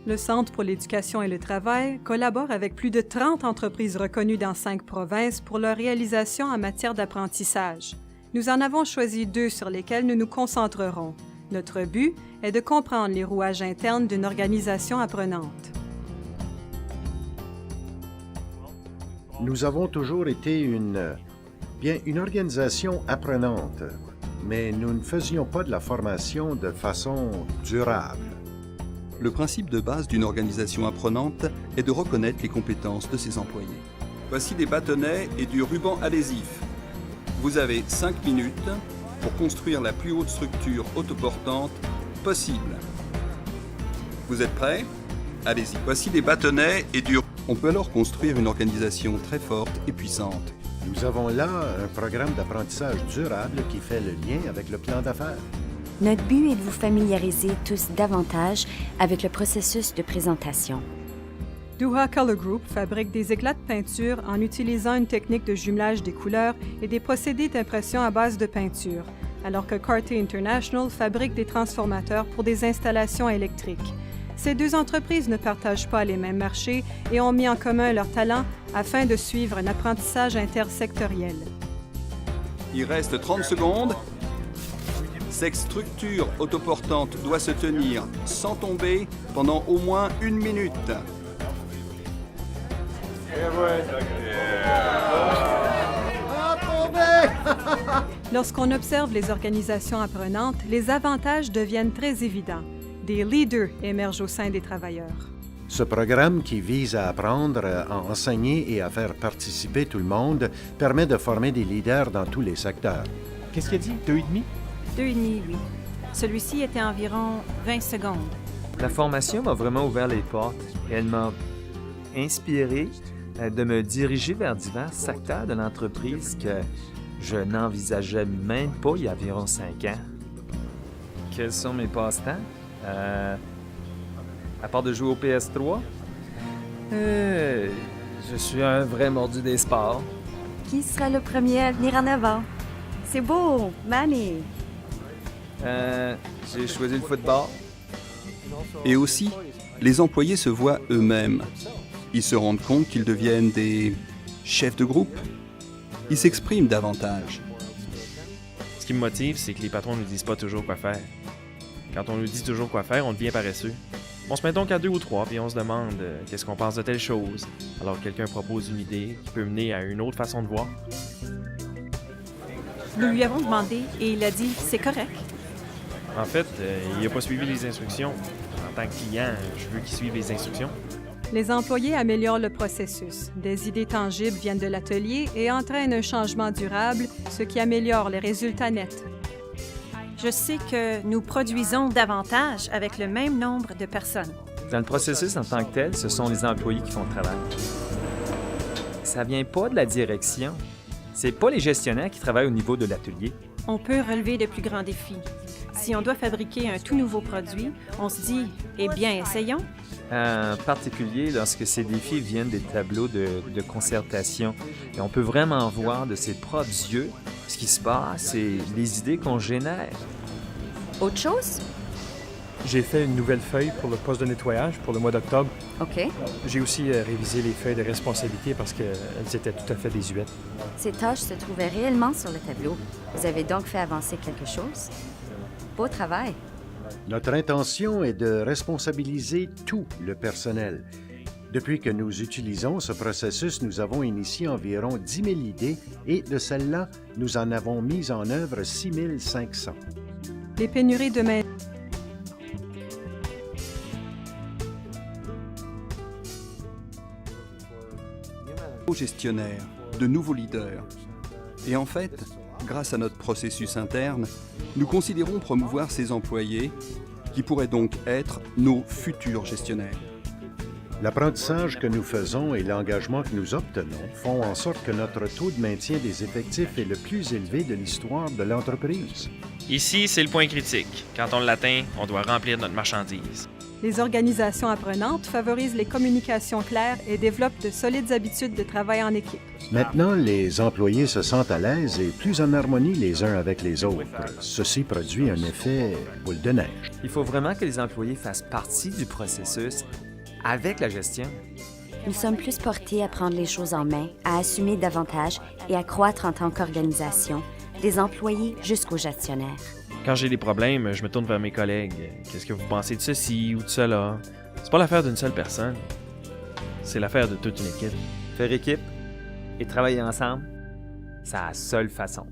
Le Centre pour l'éducation et le travail collabore avec plus de 30 entreprises reconnues dans 5 provinces pour leur réalisation en matière d'apprentissage. Nous en avons choisi 2 sur lesquelles nous nous concentrerons. Notre but est de comprendre les rouages internes d'une organisation apprenante. Nous avons toujours été une organisation apprenante, mais nous ne faisions pas de la formation de façon durable. Le principe de base d'une organisation apprenante est de reconnaître les compétences de ses employés. Voici des bâtonnets et du ruban adhésif. Vous avez 5 minutes pour construire la plus haute structure autoportante possible. Vous êtes prêts? Allez-y. Voici des bâtonnets et du... On peut alors construire une organisation très forte et puissante. Nous avons là un programme d'apprentissage durable qui fait le lien avec le plan d'affaires. Notre but est de vous familiariser tous davantage avec le processus de présentation. Duha Color Group fabrique des éclats de peinture en utilisant une technique de jumelage des couleurs et des procédés d'impression à base de peinture, alors que Cartier International fabrique des transformateurs pour des installations électriques. Ces 2 entreprises ne partagent pas les mêmes marchés et ont mis en commun leurs talents afin de suivre un apprentissage intersectoriel. Il reste 30 secondes. Cette structure autoportante doit se tenir sans tomber pendant au moins 1 minute. Lorsqu'on observe les organisations apprenantes, les avantages deviennent très évidents. Des leaders émergent au sein des travailleurs. Ce programme qui vise à apprendre, à enseigner et à faire participer tout le monde permet de former des leaders dans tous les secteurs. Qu'est-ce qu'il a dit? 2,5? 2,5, oui. Celui-ci était environ 20 secondes. La formation m'a vraiment ouvert les portes et elle m'a inspiré de me diriger vers divers secteurs de l'entreprise que je n'envisageais même pas il y a environ 5 ans. Quels sont mes passe-temps? À part de jouer au PS3, je suis un vrai mordu des sports. Qui sera le premier à venir en avant? C'est beau, Manny! J'ai choisi le football. Et aussi, les employés se voient eux-mêmes. Ils se rendent compte qu'ils deviennent des chefs de groupe. Ils s'expriment davantage. Ce qui me motive, c'est que les patrons ne nous disent pas toujours quoi faire. Quand on nous dit toujours quoi faire, on devient paresseux. On se met donc à 2 ou 3 puis on se demande qu'est-ce qu'on pense de telle chose, alors que quelqu'un propose une idée qui peut mener à une autre façon de voir. Nous lui avons demandé et il a dit « c'est correct ». En fait, il n'a pas suivi les instructions. En tant que client, je veux qu'il suive les instructions. Les employés améliorent le processus. Des idées tangibles viennent de l'atelier et entraînent un changement durable, ce qui améliore les résultats nets. Je sais que nous produisons davantage avec le même nombre de personnes. Dans le processus en tant que tel, ce sont les employés qui font le travail. Ça vient pas de la direction. C'est pas les gestionnaires qui travaillent au niveau de l'atelier. On peut relever de plus grands défis. Si on doit fabriquer un tout nouveau produit, on se dit « eh bien, essayons ». En particulier lorsque ces défis viennent des tableaux de concertation. Et on peut vraiment voir de ses propres yeux ce qui se passe et les idées qu'on génère. Autre chose? J'ai fait une nouvelle feuille pour le poste de nettoyage pour le mois d'octobre. OK. J'ai aussi révisé les feuilles de responsabilité parce qu'elles étaient tout à fait désuètes. Ces tâches se trouvaient réellement sur le tableau. Vous avez donc fait avancer quelque chose? Beau travail. Notre intention est de responsabiliser tout le personnel. Depuis que nous utilisons ce processus, nous avons initié environ 10 000 idées et de celles-là, nous en avons mis en œuvre 6 500. Les pénuries de main gestionnaires, de nouveaux leaders. Et en fait, grâce à notre processus interne, nous considérons promouvoir ces employés qui pourraient donc être nos futurs gestionnaires. L'apprentissage que nous faisons et l'engagement que nous obtenons font en sorte que notre taux de maintien des effectifs est le plus élevé de l'histoire de l'entreprise. Ici, c'est le point critique. Quand on l'atteint, on doit remplir notre marchandise. Les organisations apprenantes favorisent les communications claires et développent de solides habitudes de travail en équipe. Maintenant, les employés se sentent à l'aise et plus en harmonie les uns avec les autres. Ceci produit un effet boule de neige. Il faut vraiment que les employés fassent partie du processus avec la gestion. Nous sommes plus portés à prendre les choses en main, à assumer davantage et à croître en tant qu'organisation, des employés jusqu'aux gestionnaires. Quand j'ai des problèmes, je me tourne vers mes collègues. Qu'est-ce que vous pensez de ceci ou de cela? C'est pas l'affaire d'une seule personne. C'est l'affaire de toute une équipe. Faire équipe et travailler ensemble, c'est la seule façon.